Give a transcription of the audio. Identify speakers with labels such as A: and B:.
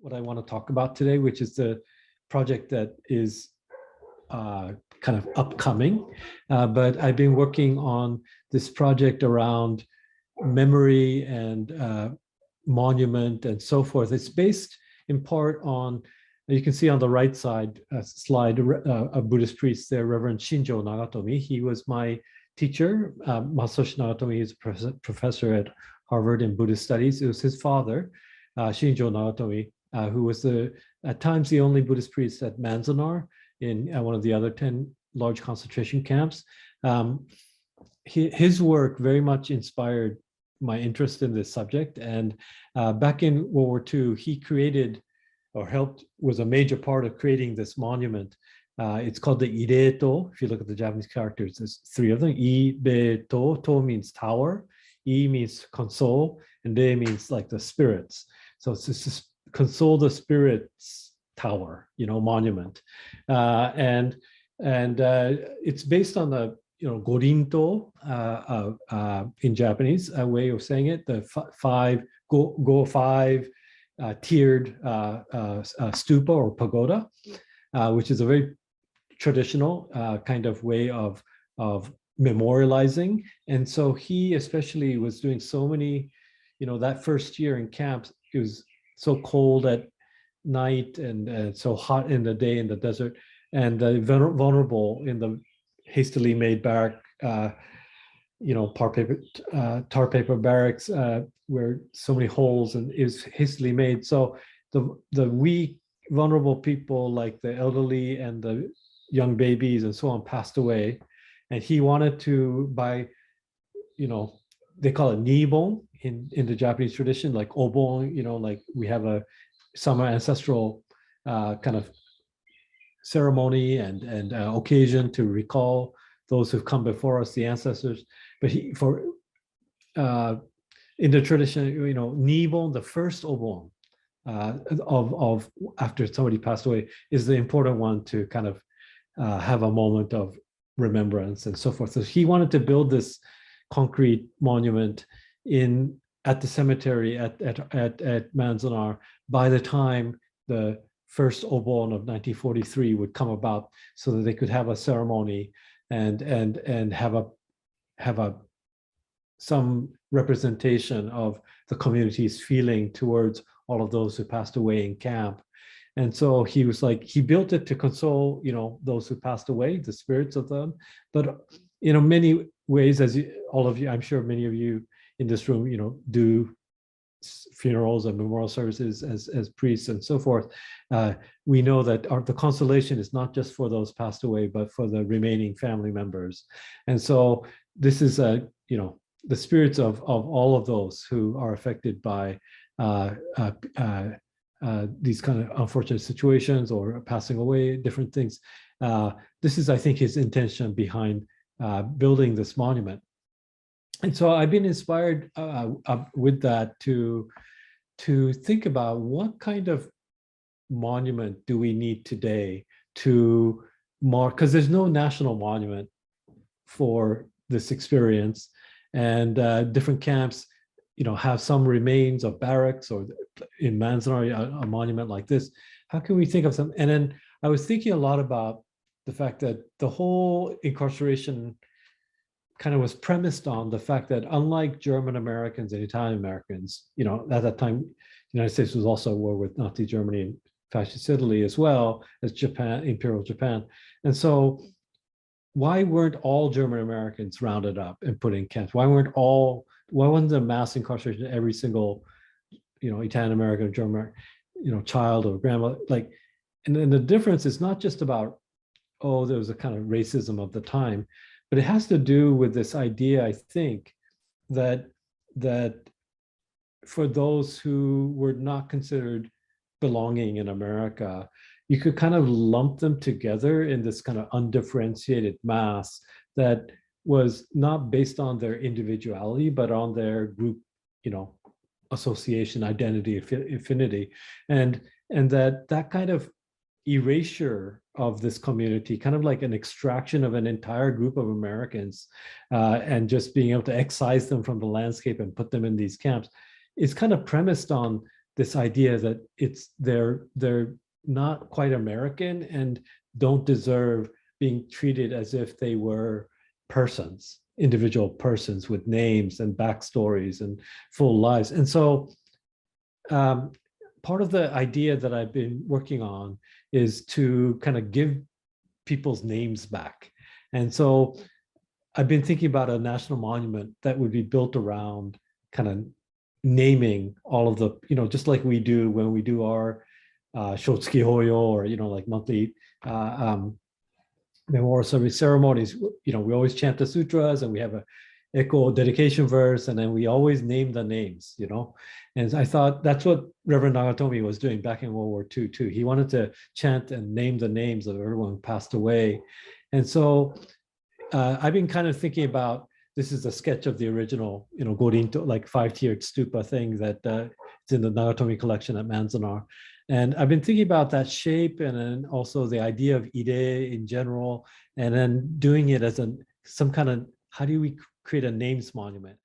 A: what I want to talk about today, which is the project that is kind of upcoming. But I've been working on this project around memory and monument and so forth. It's based in part on, you can see on the right side slide, a Buddhist priest there, Reverend Shinjo Nagatomi. He was my teacher. Masashi Nagatomi is a professor at Harvard in Buddhist studies. It was his father, Shinjo Nagatomi, who was at times the only Buddhist priest at Manzanar in one of the other 10 large concentration camps. His work very much inspired my interest in this subject. And back in World War II, he created or was a major part of creating this monument. It's called the Ireto. If you look at the Japanese characters, there's three of them. Ireto, to means tower, I means console, and Re means like the spirits. So it's just console the spirits tower, monument. And it's based on the, gorinto in Japanese, a way of saying it, the five tiered stupa or pagoda, which is a very traditional kind of way of memorializing. And so he especially was doing so many, that first year in camps, it was so cold at night and so hot in the day in the desert, and vulnerable in the hastily made barrack, tar paper barracks where so many holes and is hastily made. So the weak, vulnerable people like the elderly and the young babies and so on passed away. And he wanted to, they call it nibon in the Japanese tradition, like obon, like we have a summer ancestral kind of ceremony and occasion to recall those who've come before us, the ancestors. But in the tradition, nibon, the first obon of after somebody passed away, is the important one to kind of have a moment of remembrance and so forth. So he wanted to build this concrete monument at the cemetery at Manzanar by the time the first obon of 1943 would come about, so that they could have a ceremony and have some representation of the community's feeling towards all of those who passed away in camp. And so he was like, he built it to console, those who passed away, the spirits of them. But in many ways, all of you, I'm sure many of you in this room, do funerals and memorial services as priests and so forth. We know that the consolation is not just for those passed away, but for the remaining family members. And so this is the spirits of all of those who are affected by these kind of unfortunate situations or passing away, different things. This is, I think, his intention behind building this monument. And so I've been inspired with that to think about what kind of monument do we need today to mark, because there's no national monument for this experience, and different camps, have some remains of barracks, or in Manzanar, a monument like this. How can we think of some? And then I was thinking a lot about the fact that the whole incarceration kind of was premised on the fact that, unlike German Americans and Italian Americans, at that time, the United States was also at war with Nazi Germany and fascist Italy, as well as Japan, Imperial Japan. And so why weren't all German Americans rounded up and put in camps? Why wasn't there mass incarceration of every single, Italian American or German, child or grandma? And then the difference is not just about, there was a kind of racism of the time, but it has to do with this idea, I think, that for those who were not considered belonging in America, you could kind of lump them together in this kind of undifferentiated mass that was not based on their individuality, but on their group, association, identity, affinity. And that kind of erasure of this community, kind of like an extraction of an entire group of Americans, and just being able to excise them from the landscape and put them in these camps, is kind of premised on this idea that they're not quite American and don't deserve being treated as if they were persons, individual persons with names and backstories and full lives. And so part of the idea that I've been working on is to kind of give people's names back. And so I've been thinking about a national monument that would be built around kind of naming all of the, just like we do when we do our Shotsuki Hoyo, or, like monthly memorial service ceremonies. We always chant the sutras, and we have a echo dedication verse, and then we always name the names, And I thought that's what Reverend Nagatomi was doing back in World War II too. He wanted to chant and name the names of everyone who passed away. And so I've been kind of thinking about, this is a sketch of the original, Gorinto, like 5-tiered stupa thing that it's in the Nagatomi collection at Manzanar. And I've been thinking about that shape, and then also the idea of ide in general, and then doing it as some kind of, how do we create a names monument?